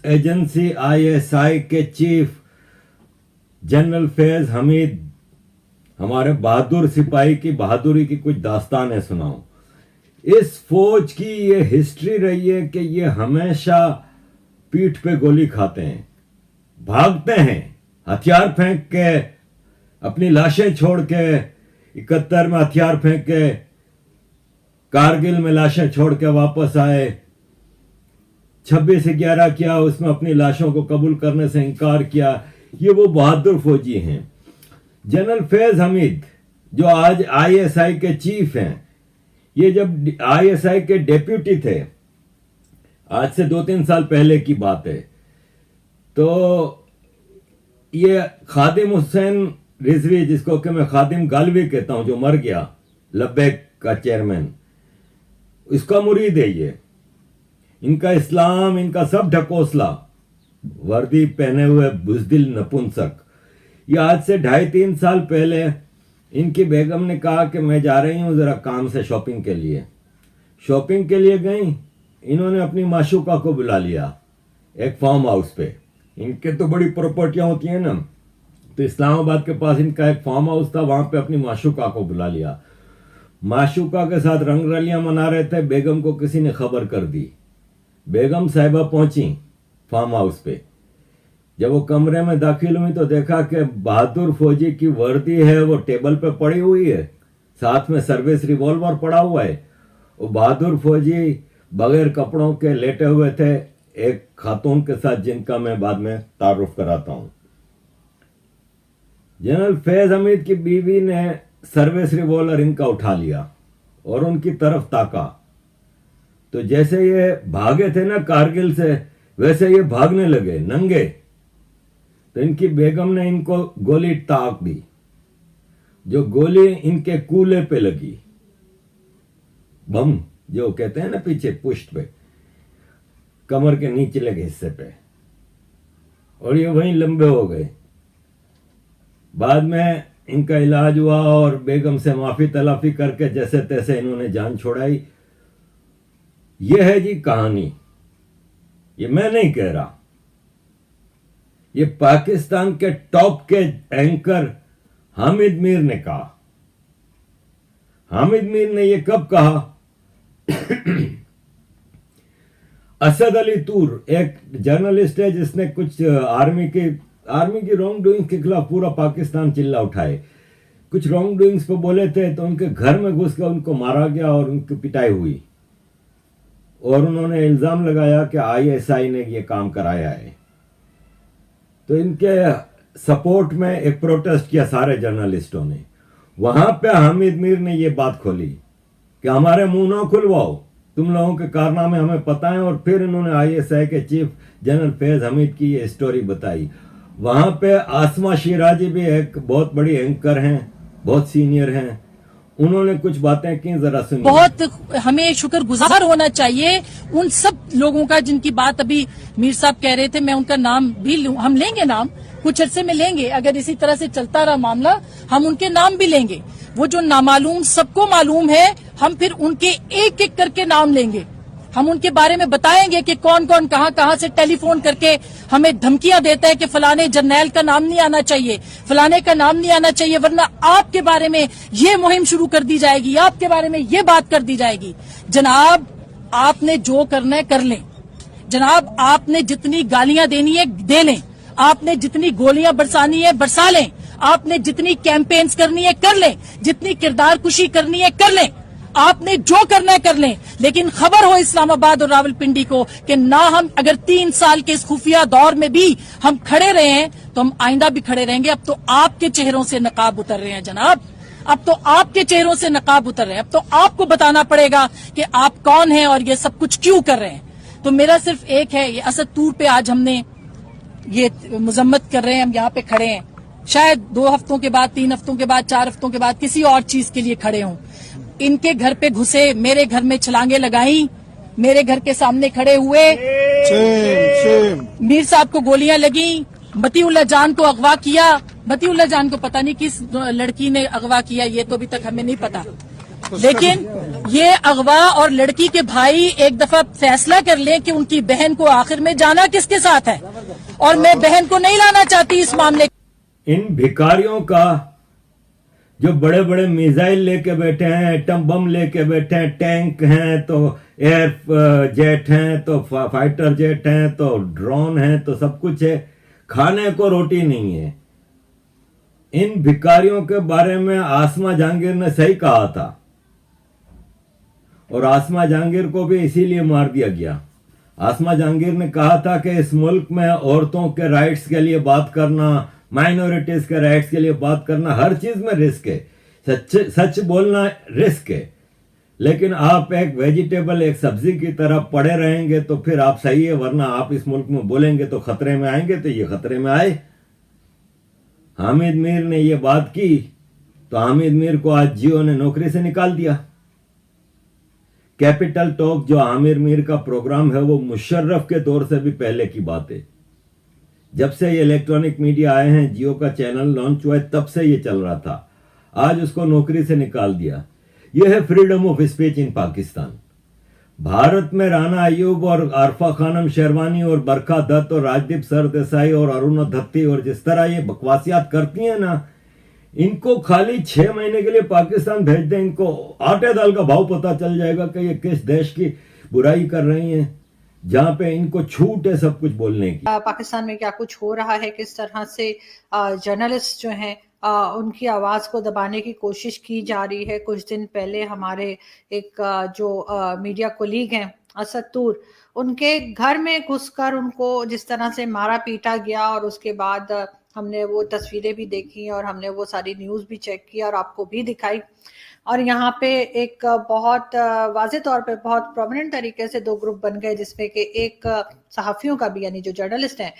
Agency ISI के chief general Faiz Hamid हमारे बहादुर सिपाही की बहादुरी की कुछ दास्तानें सुनाऊं। इस फौज की ये हिस्ट्री रही है कि ये हमेशा पीठ पे गोली खाते हैं, भागते हैं, हथियार फेंक के, अपनी लाशें छोड़ के, 71 में हथियार फेंक के, कारगिल में लाशें छोड़ के वापस आए, 26/11 किया, उसमें अपनी लाशों को कबूल करने से इनकार किया। ये वो बहादुर फौजी हैं। जनरल फैज हमीद जो आज आईएसआई के चीफ हैं, ये जब आईएसआई के डेप्यूटी थे, आज से 2-3 साल पहले की बात है, तो ये खादिम हुसैन रिजवी, जिसको कि मैं खादिम गालवी कहता हूं, जो मर गया, लब्बैक का चेयरमैन, इसका मुरीद है ये। इनका इस्लाम, इनका सब ढकोसला, वर्दी पहने हुए बुजदिल नपुंसक। ये आज से 2.5-3 साल पहले इनकी बेगम ने कहा कि मैं जा रही हूं जरा काम से शॉपिंग के लिए। शॉपिंग के लिए गई, इन्होंने अपनी माशूका को बुला लिया एक फार्म हाउस पे। इनके तो बड़ी प्रॉपर्टियां होती हैं ना, तो इस्लामाबाद के पास इनका एक फार्म हाउस था, वहां पे अपनी माशूका को बुला लिया। माशूका के साथ रंग रलियां मना रहे थे। बेगम को किसी ने खबर कर दी। बेगम साहिबा पहुंची फार्म हाउस पे। जब वो कमरे में दाखिल हुई तो देखा कि बहादुर फौजी की वर्दी है वो टेबल पे पड़ी हुई है, साथ में सर्विस रिवॉल्वर पड़ा हुआ है। वो बहादुर फौजी बगैर कपड़ों के लेटे हुए थे एक खातून के साथ, जिनका मैं बाद में तारुफ कराता हूं। जनरल फैज हमीद की बीवी ने सर्विस रिवॉल्वर इनका उठा लिया और उनकी तरफ ताका, तो जैसे ये भागे थे ना कारगिल से, वैसे ये भागने लगे नंगे। तो इनकी बेगम ने इनको गोली ताक दी, जो गोली इनके कूले पे लगी, बम जो कहते हैं ना पीछे पुष्ट पे, कमर के नीचले हिस्से पे, और ये वहीं लंबे हो गए। बाद में इनका इलाज हुआ और बेगम से माफी तलाफी करके जैसे तैसे इन्होंने जान छोड़ाई। ये है जी कहानी, ये मैं नहीं कह रहा, ये पाकिस्तान के टॉप के एंकर हामिद मीर ने कहा। हामिद मीर ने ये कब कहा? असद अली तूर एक जर्नलिस्ट है जिसने कुछ आर्मी की रॉन्ग डूइंग के खिलाफ पूरा पाकिस्तान चिल्ला उठाए। कुछ रॉन्ग डूइंग्स पे बोले थे तो उनके घर में घुस कर उनको मारा गया और उनकी पिटाई हुई, और उन्होंने इल्जाम लगाया कि आईएसआई ने ये काम कराया है। तो इनके सपोर्ट में एक प्रोटेस्ट किया सारे जर्नलिस्टों ने। वहां पे हामिद मीर ने ये बात खोली कि हमारे मुंह ना खुलवाओ, तुम लोगों के कारनामे हमें पता है। और फिर इन्होंने आईएसआई के चीफ जनरल फैज हमीद की ये स्टोरी बताई। वहां पे आसमा शिराजी भी एक बहुत बड़ी एंकर हैं, बहुत सीनियर हैं, उन्होंने कुछ बातें की, जरा सुनिए। बहुत हमें शुक्रगुजार होना चाहिए उन सब लोगों का जिनकी बात अभी मीर साहब कह रहे थे। मैं उनका नाम भी हम लेंगे, नाम कुछ अरसे में लेंगे। अगर इसी तरह से चलता रहा मामला, हम उनके नाम भी लेंगे। वो जो नामालूम सबको मालूम है, हम फिर उनके एक एक करके नाम लेंगे। हम उनके बारे में बताएंगे कि कौन कौन कहां से टेलीफोन करके हमें धमकियां देता है कि फलाने जर्नैल का नाम नहीं आना चाहिए, फलाने का नाम नहीं आना चाहिए, वरना आपके बारे में ये मुहिम शुरू कर दी जाएगी, आपके बारे में ये बात कर दी जाएगी। जनाब, आपने जो करना है कर लें। जनाब, आपने जितनी गालियां देनी है दे लें, आपने जितनी गोलियां बरसानी है बरसा लें, आपने जितनी कैंपेन्स करनी है कर लें, जितनी किरदार कुशी करनी है कर लें, आपने जो करना है कर लें। लेकिन खबर हो इस्लामाबाद और रावलपिंडी को कि ना हम अगर 3 साल के इस खुफिया दौर में भी हम खड़े रहे हैं तो हम आइंदा भी खड़े रहेंगे। अब तो आपके चेहरों से नकाब उतर रहे हैं जनाब, अब तो आपके चेहरों से नकाब उतर रहे हैं। अब तो आपको बताना पड़ेगा कि आप कौन हैं और ये सब कुछ क्यों कर रहे हैं। तो मेरा सिर्फ एक है, ये असद तूर पे आज हमने ये मजम्मत कर रहे हैं, हम यहाँ पे खड़े हैं। शायद 2 हफ्तों के बाद, 3 हफ्तों के बाद, 4 हफ्तों के बाद किसी और चीज के लिए खड़े हों। इनके घर पे घुसे, मेरे घर में छलांगे लगाई, मेरे घर के सामने खड़े हुए, मीर साहब को गोलियां लगी, मतीउल्लाह जान को अगवा किया। मतीउल्लाह जान को पता नहीं किस लड़की ने अगवा किया, ये तो अभी तक हमें नहीं पता, लेकिन ये अगवा और लड़की के भाई एक दफा फैसला कर लें कि उनकी बहन को आखिर में जाना किसके साथ है, और मैं बहन को नहीं लाना चाहती इस मामले। इन भिखारियों का जो बड़े बड़े मिसाइल लेके बैठे हैं, एटम बम लेके बैठे हैं, टैंक हैं तो एयर जेट हैं तो फाइटर जेट हैं तो ड्रोन हैं तो सब कुछ है, खाने को रोटी नहीं है। इन भिखारियों के बारे में आसमा जहांगीर ने सही कहा था, और आसमा जहांगीर को भी इसीलिए मार दिया गया। आसमा जहांगीर ने कहा था कि इस मुल्क में औरतों के राइट्स के लिए बात करना, माइनॉरिटीज के राइट्स के लिए बात करना, हर चीज में रिस्क है। सच बोलना रिस्क है, लेकिन आप एक वेजिटेबल, एक सब्जी की तरह पड़े रहेंगे तो फिर आप सही है, वरना आप इस मुल्क में बोलेंगे तो खतरे में आएंगे। तो ये खतरे में आए। हामिद मीर ने ये बात की तो हामिद मीर को आज जियो ने नौकरी से निकाल दिया। कैपिटल टॉक जो आमिर मीर का प्रोग्राम है वो मुशर्रफ के दौर से भी पहले की बात है। जब से ये इलेक्ट्रॉनिक मीडिया आए हैं, जियो का चैनल लॉन्च हुआ है, तब से ये चल रहा था। आज उसको नौकरी से निकाल दिया। यह है freedom of speech in Pakistan. Bharat में राना अयूब और आरफा खानम शेरवानी और बरखा दत्त और राजदीप सरदेसाई और अरुणा धत्ती और जिस तरह ये बकवासियात करती हैं ना, इनको खाली 6 महीने के लिए पाकिस्तान भेज दें, इनको आटे दाल का भाव पता चल जाएगा कि ये किस देश की बुराई कर रही हैं, जहां पे इनको छूट है सब कुछ बोलने की। पाकिस्तान में क्या कुछ हो रहा है, किस तरह से जर्नलिस्ट जो हैं उनकी आवाज को दबाने की कोशिश की जा रही है। कुछ दिन पहले हमारे एक जो मीडिया कोलीग हैं असद तूर, उनके घर में घुसकर उनको जिस तरह से मारा पीटा गया, और उसके बाद हमने वो तस्वीरें भी देखी और हमने वो सारी न्यूज़ भी चेक की और आपको भी दिखाई। और यहाँ पे एक बहुत वाज़ेह तौर पे बहुत प्रोमिनेंट तरीके से 2 ग्रुप बन गए, जिसमें कि एक सहाफ़ियों का भी, यानी जो जर्नलिस्ट हैं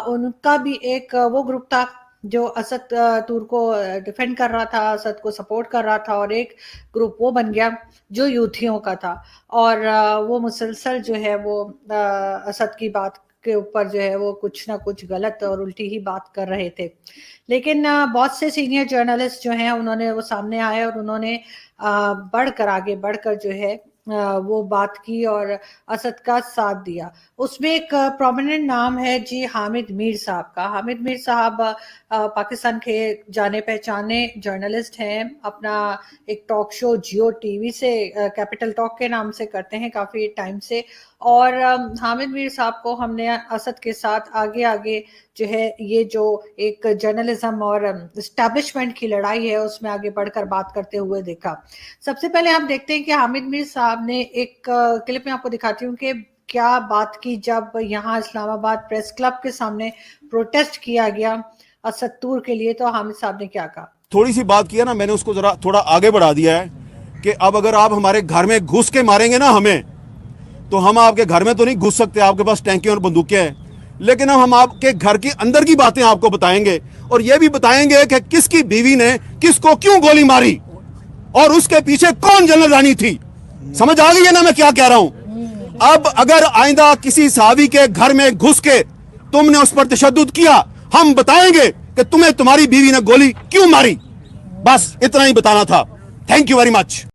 उनका भी एक वो ग्रुप था जो असद तूर को डिफेंड कर रहा था, असद को सपोर्ट कर रहा था, और एक ग्रुप वो बन गया जो यूथियों का था, और वो मुसलसल जो है वो असद की बात के ऊपर जो है वो कुछ ना कुछ गलत और उल्टी ही बात कर रहे थे। लेकिन बहुत से सीनियर जर्नलिस्ट जो हैं उन्होंने वो सामने आए और उन्होंने आगे बढ़कर जो है वो बात की और असद का साथ दिया। उसमें एक प्रोमिनेंट नाम है जी हामिद मीर साहब का। हामिद मीर साहब पाकिस्तान के जाने पहचाने जर्नलिस्ट हैं। अपना एक टॉक शो जियो टीवी से कैपिटल टॉक के नाम से करते हैं काफ़ी टाइम से, और हामिद मीर साहब को हमने असद के साथ आगे जो है ये जो एक जर्नलिज्म और एस्टैब्लिशमेंट की लड़ाई है उसमें आगे बढ़कर बात करते हुए देखा। सबसे पहले हम देखते हैं कि हामिद मीर साहब ने एक क्लिप में आपको दिखाती हूँ कि क्या बात की जब यहाँ इस्लामाबाद प्रेस क्लब के सामने प्रोटेस्ट किया गया असद तूर के लिए। तो हामिद साहब ने क्या कहा, थोड़ी सी बात किया ना, मैंने उसको जरा थोड़ा आगे बढ़ा दिया है कि अब अगर आप हमारे घर में घुस के मारेंगे ना हमें, तो हम आपके घर में तो नहीं घुस सकते, आपके पास टैंकी और बंदूकें हैं, लेकिन हम आपके घर के अंदर की बातें आपको बताएंगे, और यह भी बताएंगे कि किसकी बीवी ने किसको क्यों गोली मारी और उसके पीछे कौन जनरल रानी थी। समझ आ गई है ना मैं क्या कह रहा हूं। अब अगर आइंदा किसी सहाबी के घर में घुस के तुमने उस पर तशद्दुद किया, हम बताएंगे कि तुम्हें तुम्हारी बीवी ने गोली क्यों मारी। बस इतना ही बताना था। Thank you very much.